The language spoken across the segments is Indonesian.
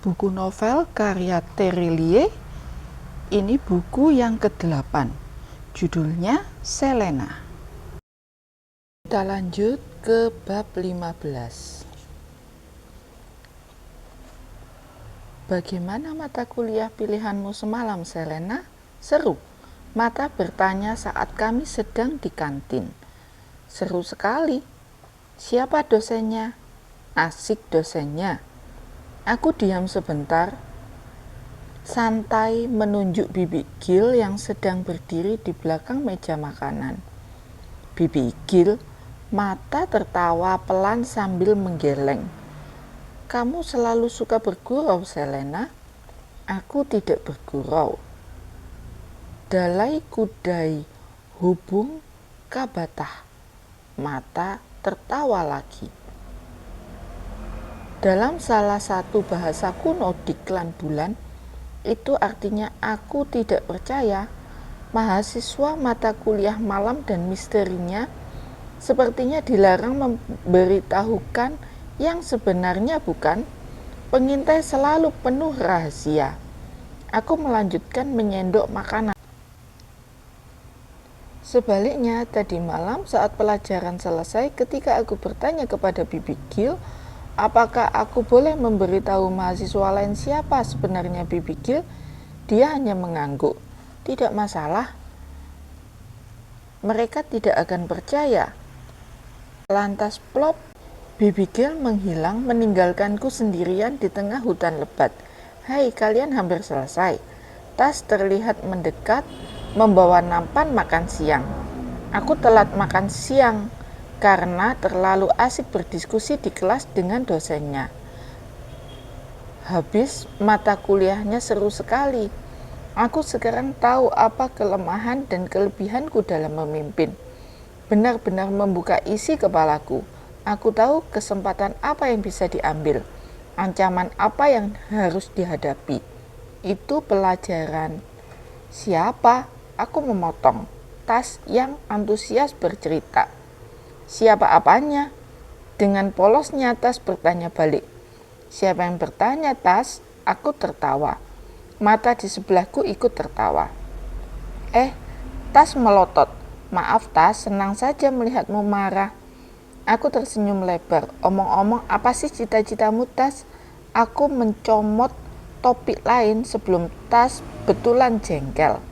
buku novel karya Terelie. Ini buku yang ke-8. Judulnya Selena. Kita lanjut ke bab 15. Bagaimana mata kuliah pilihanmu semalam, Selena? Seru. Mata bertanya saat kami sedang di kantin. Seru sekali. Siapa dosennya? Asik dosennya. Aku diam sebentar, santai menunjuk Bibi Gil yang sedang berdiri di belakang meja makanan. Bibi Gil, mata tertawa pelan sambil menggeleng. Kamu selalu suka bergurau, Selena? Aku tidak bergurau. Dalai kudai hubung kabatah. Mata tertawa lagi. Dalam salah satu bahasa kuno di klan bulan, itu artinya aku tidak percaya. Mahasiswa mata kuliah malam dan misterinya sepertinya dilarang memberitahukan yang sebenarnya, bukan? Pengintai selalu penuh rahasia. Aku melanjutkan menyendok makanan. Sebaliknya, tadi malam saat pelajaran selesai, ketika aku bertanya kepada Bibi Gil, apakah aku boleh memberitahu mahasiswa lain siapa sebenarnya Bibi Gil? Dia hanya mengangguk. Tidak masalah. Mereka tidak akan percaya. Lantas plop, Bibi Gil menghilang meninggalkanku sendirian di tengah hutan lebat. Hai, kalian hampir selesai. Tas terlihat mendekat, membawa nampan makan siang. Aku telat makan siang karena terlalu asik berdiskusi di kelas dengan dosennya. Habis mata kuliahnya seru sekali. Aku sekarang tahu apa kelemahan dan kelebihanku dalam memimpin. Benar-benar membuka isi kepalaku. Aku tahu kesempatan apa yang bisa diambil, ancaman apa yang harus dihadapi. Itu pelajaran. Siapa? Aku memotong. Tas yang antusias bercerita. Siapa apanya? Dengan polosnya Tas bertanya balik. Siapa yang bertanya, Tas? Aku tertawa. Mata di sebelahku ikut tertawa. Tas melotot. Maaf Tas, senang saja melihatmu marah. Aku tersenyum lebar. Omong-omong, apa sih cita-citamu, Tas? Aku mencomot topik lain sebelum Tas betulan jengkel.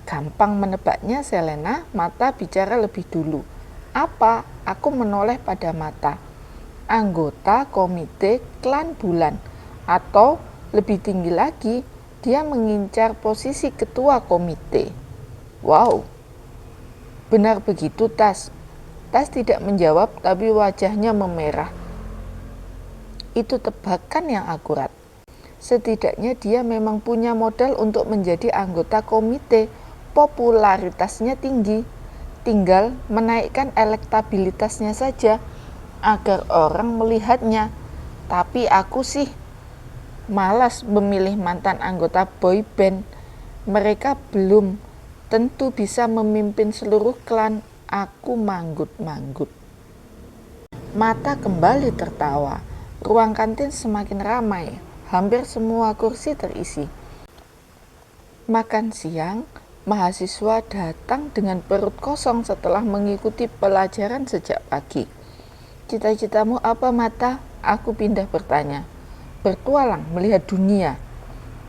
Gampang menebaknya, Selena. Mata bicara lebih dulu. Apa? Aku menoleh pada mata. Anggota komite klan bulan. Atau lebih tinggi lagi, dia mengincar posisi ketua komite. Wow. Benar begitu, Tas? Tas tidak menjawab, tapi wajahnya memerah. Itu tebakan yang akurat. Setidaknya dia memang punya modal untuk menjadi anggota komite. Popularitasnya tinggi. Tinggal menaikkan elektabilitasnya saja agar orang melihatnya. Tapi aku sih malas memilih mantan anggota boy band. Mereka belum tentu bisa memimpin seluruh klan. Aku manggut-manggut. Mata kembali tertawa. Ruang kantin semakin ramai. Hampir semua kursi terisi. Makan siang, mahasiswa datang dengan perut kosong setelah mengikuti pelajaran sejak pagi. Cita-citamu apa, Mata? Aku pindah bertanya. Bertualang, melihat dunia.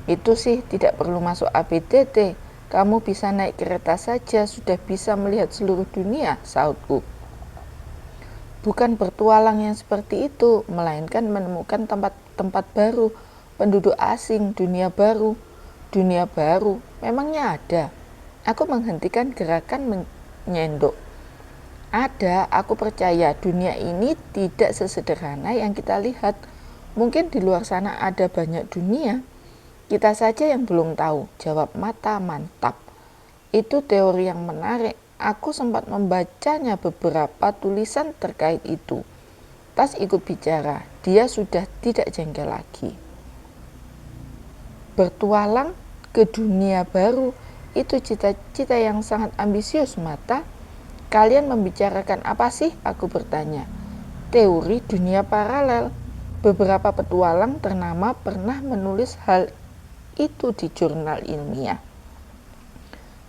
Itu sih tidak perlu masuk ABDT. Kamu bisa naik kereta saja sudah bisa melihat seluruh dunia, sahutku. Bukan bertualang yang seperti itu, melainkan menemukan tempat-tempat baru, penduduk asing, dunia baru. Dunia baru, memangnya ada? Aku menghentikan gerakan menyendok. Ada, aku percaya dunia ini tidak sesederhana yang kita lihat. Mungkin di luar sana ada banyak dunia. Kita saja yang belum tahu, jawab Mata mantap. Itu teori yang menarik. Aku sempat membacanya beberapa tulisan terkait itu. Tas ikut bicara, dia sudah tidak jengkel lagi. Bertualang ke dunia baru, itu cita-cita yang sangat ambisius, Mata. Kalian membicarakan apa sih? Aku bertanya. Teori dunia paralel. Beberapa petualang ternama pernah menulis hal itu di jurnal ilmiah.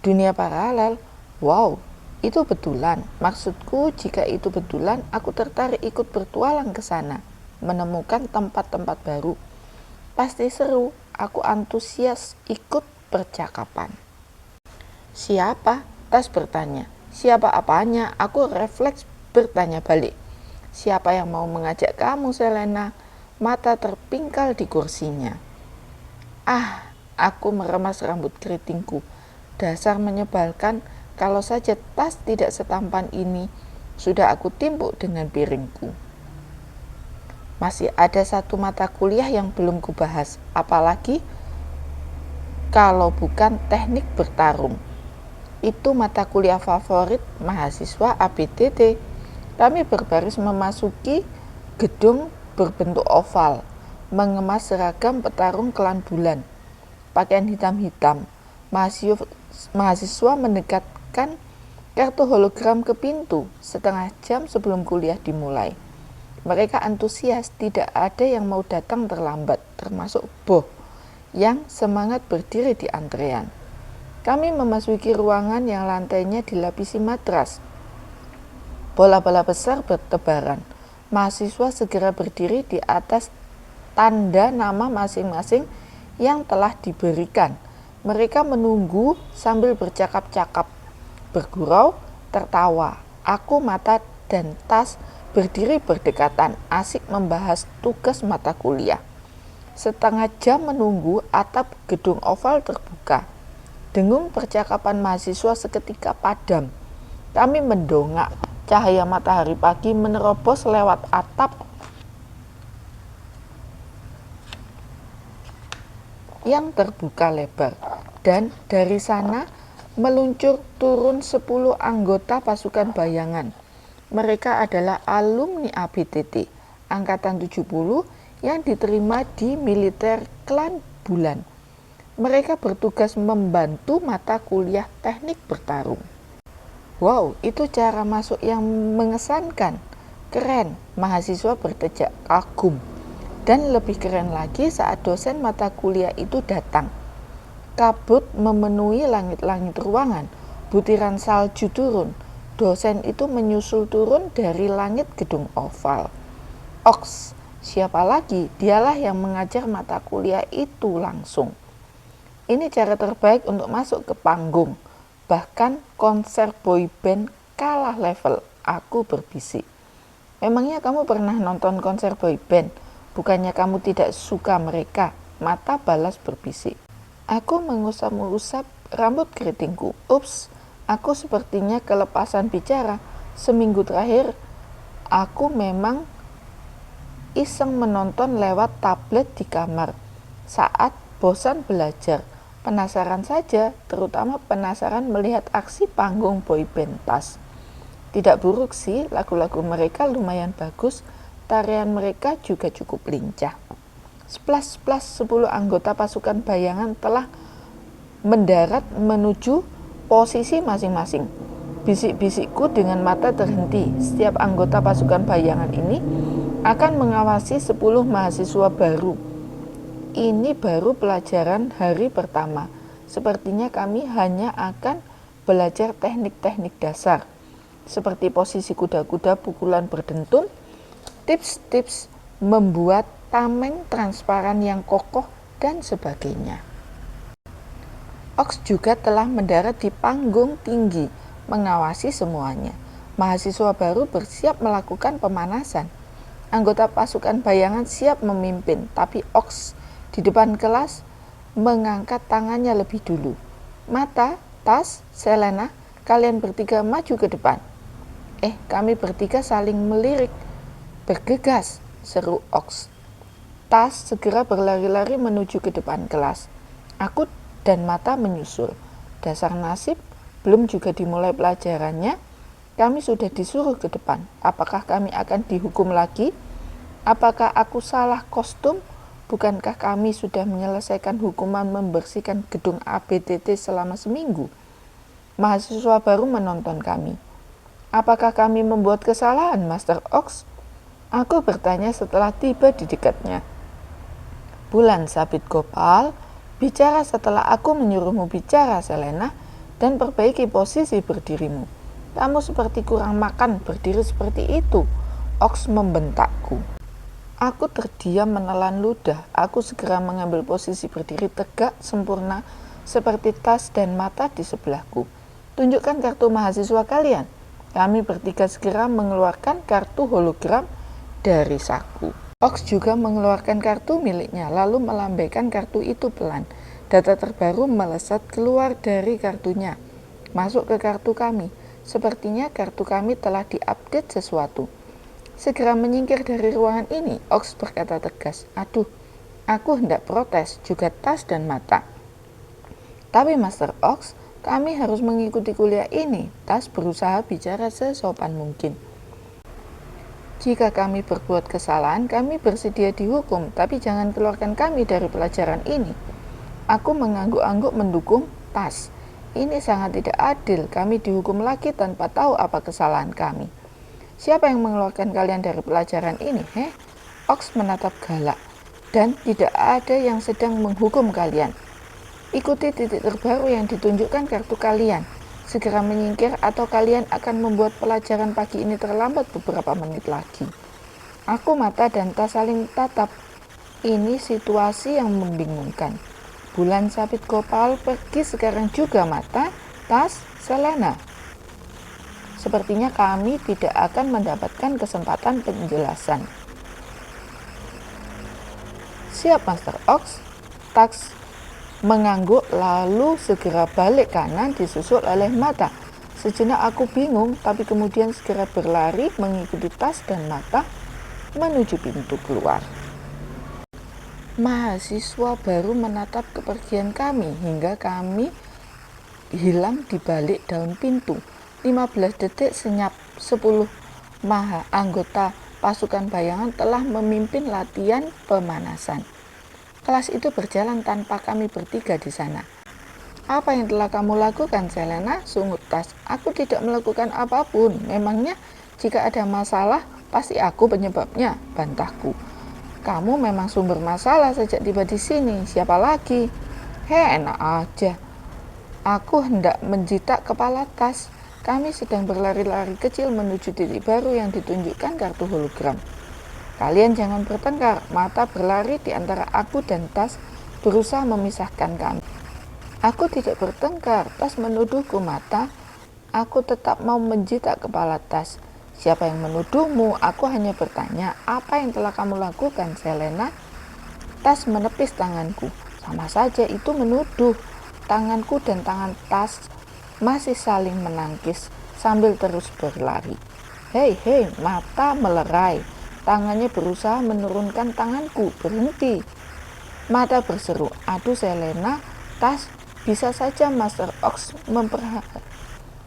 Dunia paralel, wow, itu betulan. Maksudku, jika itu betulan, aku tertarik ikut bertualang ke sana, menemukan tempat-tempat baru. Pasti seru, aku antusias ikut percakapan. Siapa? Tas bertanya. Siapa apanya? Aku refleks bertanya balik. Siapa yang mau mengajak kamu, Selena? Mata terpingkal di kursinya. Aku meremas rambut keritingku. Dasar menyebalkan, kalau saja tas tidak setampan ini, sudah aku timpuk dengan piringku. Masih ada satu mata kuliah yang belum kubahas, apalagi kalau bukan teknik bertarung. Itu mata kuliah favorit mahasiswa ABTT. Kami berbaris memasuki gedung berbentuk oval, mengemas seragam petarung kelan bulan, pakaian hitam-hitam. Mahasiswa mendekatkan kartu hologram ke pintu setengah jam sebelum kuliah dimulai. Mereka antusias, tidak ada yang mau datang terlambat, termasuk Boh yang semangat berdiri di antrean. Kami memasuki ruangan yang lantainya dilapisi matras. Bola-bola besar bertebaran. Mahasiswa segera berdiri di atas tanda nama masing-masing yang telah diberikan. Mereka menunggu sambil bercakap-cakap, bergurau, tertawa. Aku, Mata, dan Tas berdiri berdekatan, asik membahas tugas mata kuliah. Setengah jam menunggu, atap gedung oval terbuka. Dengung percakapan mahasiswa seketika padam. Kami mendongak. Cahaya matahari pagi menerobos lewat atap yang terbuka lebar, dan dari sana meluncur turun 10 anggota pasukan bayangan. Mereka adalah alumni ABTT angkatan 70 yang diterima di militer Klan Bulan. Mereka bertugas membantu mata kuliah teknik bertarung. Wow, itu cara masuk yang mengesankan. Keren, mahasiswa bertejak kagum. Dan lebih keren lagi saat dosen mata kuliah itu datang. Kabut memenuhi langit-langit ruangan. Butiran salju turun. Dosen itu menyusul turun dari langit gedung oval. Oks, siapa lagi? Dialah yang mengajar mata kuliah itu langsung. Ini cara terbaik untuk masuk ke panggung. Bahkan konser boyband kalah level, aku berbisik. Memangnya kamu pernah nonton konser boyband? Bukannya kamu tidak suka mereka? Mata balas berbisik. Aku mengusap-usap rambut keritingku. Ups, aku sepertinya kelepasan bicara. Seminggu terakhir, aku memang iseng menonton lewat tablet di kamar saat bosan belajar. Penasaran saja, terutama penasaran melihat aksi panggung boyband Tas. Tidak buruk sih, lagu-lagu mereka lumayan bagus, tarian mereka juga cukup lincah. Splas-splas 10 anggota pasukan bayangan telah mendarat menuju posisi masing-masing. Bisik-bisikku dengan mata terhenti. Setiap anggota pasukan bayangan ini akan mengawasi 10 mahasiswa baru. Ini baru pelajaran hari pertama. Sepertinya kami hanya akan belajar teknik-teknik dasar, seperti posisi kuda-kuda pukulan berdentun, tips-tips membuat tameng transparan yang kokoh, dan sebagainya. Oks juga telah mendarat di panggung tinggi, mengawasi semuanya. Mahasiswa baru bersiap melakukan pemanasan. Anggota pasukan bayangan siap memimpin, tapi Oks di depan kelas mengangkat tangannya lebih dulu. Mata, Tas, Selena, kalian bertiga maju ke depan. Kami bertiga saling melirik. Bergegas, seru Oks. Tas segera berlari-lari menuju ke depan kelas. Aku dan Mata menyusul. Dasar nasib, belum juga dimulai pelajarannya, kami sudah disuruh ke depan. Apakah kami akan dihukum lagi? Apakah aku salah kostum? Bukankah kami sudah menyelesaikan hukuman membersihkan gedung ABTT selama seminggu? Mahasiswa baru menonton kami. Apakah kami membuat kesalahan, Master Oks? Aku bertanya setelah tiba di dekatnya. Bulan sabit Gopal, bicara setelah aku menyuruhmu bicara, Selena, dan perbaiki posisi berdirimu. Kamu seperti kurang makan berdiri seperti itu, Ox membentakku. Aku terdiam menelan ludah. Aku segera mengambil posisi berdiri tegak, sempurna, seperti tas dan mata di sebelahku. Tunjukkan kartu mahasiswa kalian. Kami bertiga segera mengeluarkan kartu hologram dari saku. Ox juga mengeluarkan kartu miliknya, lalu melambaikan kartu itu pelan. Data terbaru melesat keluar dari kartunya, masuk ke kartu kami. Sepertinya kartu kami telah diupdate sesuatu. Segera menyingkir dari ruangan ini, Ox berkata tegas. Aduh, aku hendak protes, juga tas dan mata. Tapi Master Ox, kami harus mengikuti kuliah ini. Tas berusaha bicara sesopan mungkin. Jika kami berbuat kesalahan, kami bersedia dihukum, tapi jangan keluarkan kami dari pelajaran ini. Aku mengangguk-angguk mendukung Tas. Ini sangat tidak adil, kami dihukum lagi tanpa tahu apa kesalahan kami. Siapa yang mengeluarkan kalian dari pelajaran ini, Ox menatap galak. Dan tidak ada yang sedang menghukum kalian. Ikuti titik terbaru yang ditunjukkan kartu kalian. Segera menyingkir atau kalian akan membuat pelajaran pagi ini terlambat beberapa menit lagi. Aku, Mata, dan Tas saling tatap. Ini situasi yang membingungkan. Bulan sabit Gopal pergi sekarang juga, Mata, Tas, Selena. Sepertinya kami tidak akan mendapatkan kesempatan penjelasan. Siap, Master Ox. Tax mengangguk lalu segera balik kanan disusul oleh Mata. Sejenak aku bingung, tapi kemudian segera berlari mengikuti Tas dan Mata menuju pintu keluar. Mahasiswa baru menatap kepergian kami hingga kami hilang di balik daun pintu. 15 detik senyap, 10 anggota pasukan bayangan telah memimpin latihan pemanasan. Kelas itu berjalan tanpa kami bertiga di sana. Apa yang telah kamu lakukan, Selena? Sungut Tas. Aku tidak melakukan apapun. Memangnya jika ada masalah, pasti aku penyebabnya, bantahku. Kamu memang sumber masalah sejak tiba di sini. Siapa lagi? Enak aja. Aku hendak menjitak kepala Tas. Kami sedang berlari-lari kecil menuju titik baru yang ditunjukkan kartu hologram. Kalian jangan bertengkar. Mata berlari di antara aku dan Tas, berusaha memisahkan kami. Aku tidak bertengkar. Tas menuduhku, Mata. Aku tetap mau menjitak kepala Tas. Siapa yang menuduhmu? Aku hanya bertanya, apa yang telah kamu lakukan, Selena? Tas menepis tanganku. Sama saja itu menuduh. Tanganku dan tangan Tas masih saling menangkis sambil terus berlari. Hei, Mata melerai. Tangannya berusaha menurunkan tanganku. Berhenti. Mata berseru. Aduh, Selena, Tas, bisa saja Master Ox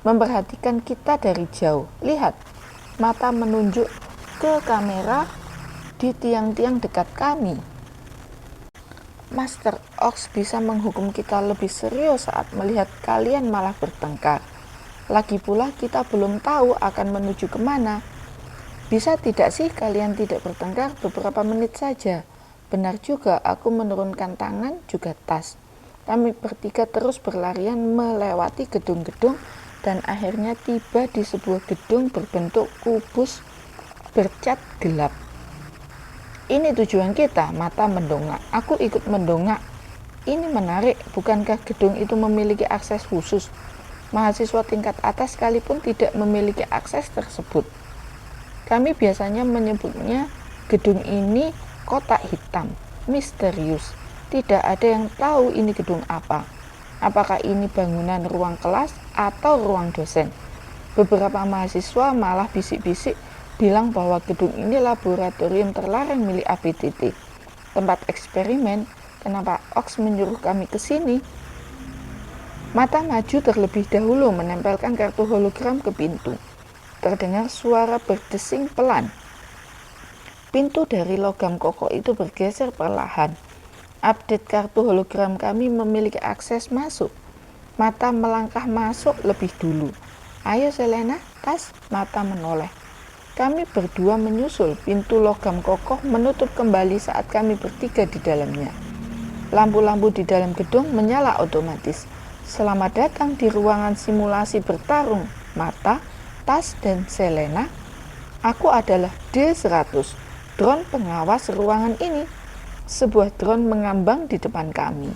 memperhatikan kita dari jauh. Lihat. Mata menunjuk ke kamera di tiang-tiang dekat kami. Master Ox bisa menghukum kita lebih serius saat melihat kalian malah bertengkar. Lagi pula kita belum tahu akan menuju kemana. Bisa tidak sih kalian tidak bertengkar beberapa menit saja? Benar juga, aku menurunkan tangan juga Tas. Kami bertiga terus berlarian melewati gedung-gedung dan akhirnya tiba di sebuah gedung berbentuk kubus bercat gelap. Ini tujuan kita, Mata mendongak. Aku ikut mendongak. Ini menarik, bukankah gedung itu memiliki akses khusus? Mahasiswa tingkat atas sekalipun tidak memiliki akses tersebut. Kami biasanya menyebutnya gedung ini kotak hitam, misterius. Tidak ada yang tahu ini gedung apa. Apakah ini bangunan ruang kelas atau ruang dosen? Beberapa mahasiswa malah bisik-bisik bilang bahwa gedung ini laboratorium terlarang milik ABTT. Tempat eksperimen. Kenapa Ox menyuruh kami ke sini? Mata maju terlebih dahulu menempelkan kartu hologram ke pintu. Terdengar suara berdesing pelan. Pintu dari logam kokoh itu bergeser perlahan. Update kartu hologram kami memiliki akses masuk. Mata melangkah masuk lebih dulu. Ayo Selena, Tas. Mata menoleh. Kami berdua menyusul, pintu logam kokoh menutup kembali saat kami bertiga di dalamnya. Lampu-lampu di dalam gedung menyala otomatis. Selamat datang di ruangan simulasi bertarung Mata, Tas, dan Selena. Aku adalah D100, drone pengawas ruangan ini. Sebuah drone mengambang di depan kami.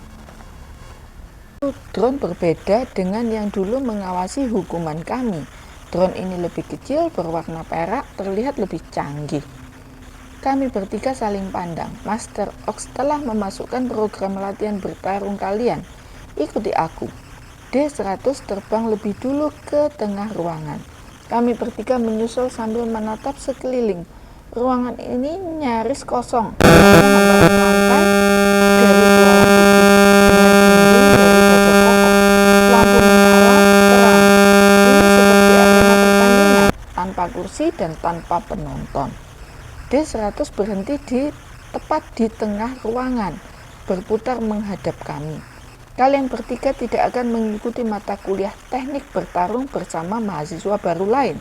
Drone berbeda dengan yang dulu mengawasi hukuman kami. Drone ini lebih kecil, berwarna perak, terlihat lebih canggih. Kami bertiga saling pandang. Master Ox telah memasukkan program latihan bertarung kalian. Ikuti aku. D100 terbang lebih dulu ke tengah ruangan. Kami bertiga menyusul sambil menatap sekeliling. Ruangan ini nyaris kosong. Menggambarkan lantai dari bualan putih dengan dinding dari baja kokoh. Lampu menyala terang. Ini seperti arena pertandingan, tanpa kursi dan tanpa penonton. D100 berhenti tepat di tengah ruangan, berputar menghadap kami. Kalian bertiga tidak akan mengikuti mata kuliah teknik bertarung bersama mahasiswa baru lain.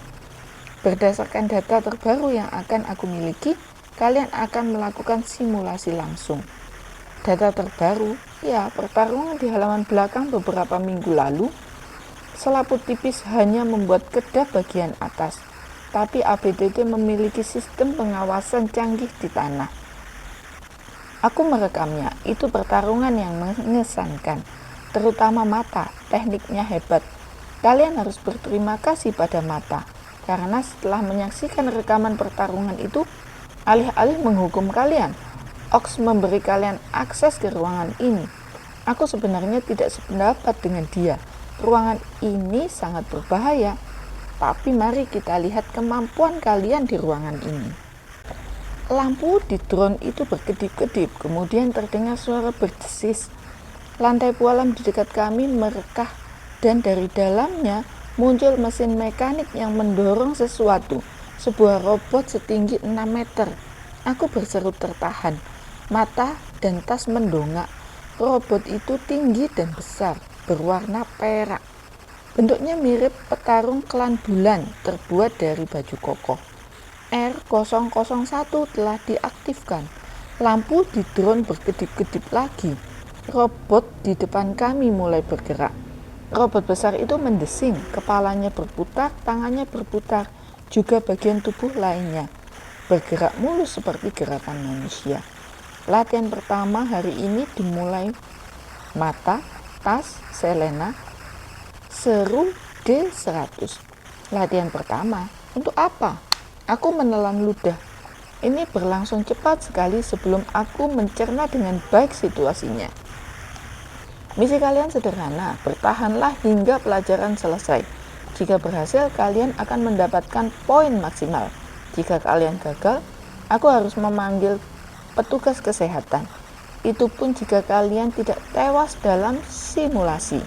Berdasarkan data terbaru yang akan aku miliki, kalian akan melakukan simulasi langsung. Data terbaru, ya, pertarungan di halaman belakang beberapa minggu lalu. Selaput tipis hanya membuat kedap bagian atas, tapi ABDT memiliki sistem pengawasan canggih di tanah. Aku merekamnya, itu pertarungan yang mengesankan, terutama Mata, tekniknya hebat. Kalian harus berterima kasih pada Mata, karena setelah menyaksikan rekaman pertarungan itu, alih-alih menghukum kalian, Ox memberi kalian akses ke ruangan ini. Aku sebenarnya tidak sependapat dengan dia. Ruangan ini sangat berbahaya, tapi mari kita lihat kemampuan kalian di ruangan ini. Lampu di drone itu berkedip-kedip, kemudian terdengar suara berdesis. Lantai pualam di dekat kami merekah, dan dari dalamnya muncul mesin mekanik yang mendorong sesuatu, sebuah robot setinggi 6 meter. Aku berseru tertahan. Mata dan Tas mendongak. Robot itu tinggi dan besar, berwarna perak. Bentuknya mirip petarung klan bulan, terbuat dari baju kokoh. R001 telah diaktifkan. Lampu di drone berkedip-kedip lagi. Robot di depan kami mulai bergerak. Robot besar itu mendesing, kepalanya berputar, tangannya berputar, juga bagian tubuh lainnya bergerak mulus seperti gerakan manusia. Latihan pertama hari ini dimulai. Mata, Tas, Selena, seru D100. Latihan pertama, untuk apa? Aku menelan ludah. Ini berlangsung cepat sekali sebelum aku mencerna dengan baik situasinya. Misi kalian sederhana, bertahanlah hingga pelajaran selesai. Jika berhasil, kalian akan mendapatkan poin maksimal. Jika kalian gagal, aku harus memanggil petugas kesehatan. Itu pun jika kalian tidak tewas dalam simulasi.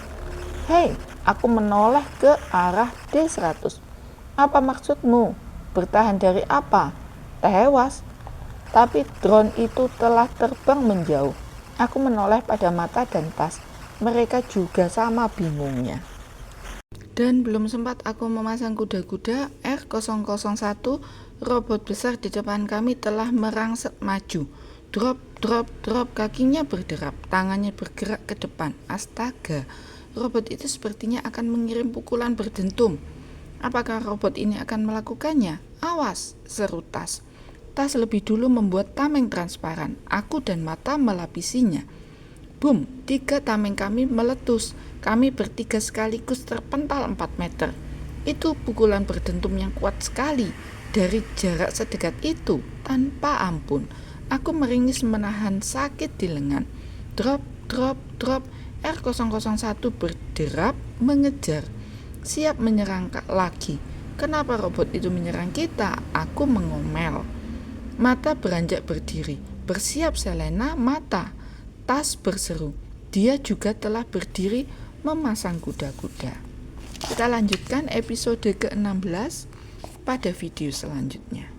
Hei, aku menoleh ke arah D100. Apa maksudmu? Bertahan dari apa? Tewas. Tapi drone itu telah terbang menjauh. Aku menoleh pada Mata dan Tas. Mereka juga sama bingungnya. Dan belum sempat aku memasang kuda-kuda, R001, robot besar di depan kami telah merangsek maju. Drop, drop, drop, kakinya berderap, tangannya bergerak ke depan. Astaga, robot itu sepertinya akan mengirim pukulan berdentum. Apakah robot ini akan melakukannya? Awas, seru Tas. Tas lebih dulu membuat tameng transparan. Aku dan Mata melapisinya. Boom, 3 tameng kami meletus. Kami bertiga sekaligus terpental 4 meter. Itu pukulan berdentum yang kuat sekali. Dari jarak sedekat itu, tanpa ampun. Aku meringis menahan sakit di lengan. Drop, drop, drop. R001 berderap mengejar. Siap menyerang lagi. Kenapa robot itu menyerang kita? Aku mengomel. Mata beranjak berdiri. Bersiap Selena, Mata. Tas berseru. Dia juga telah berdiri memasang kuda-kuda. Kita lanjutkan episode ke-16 pada video selanjutnya.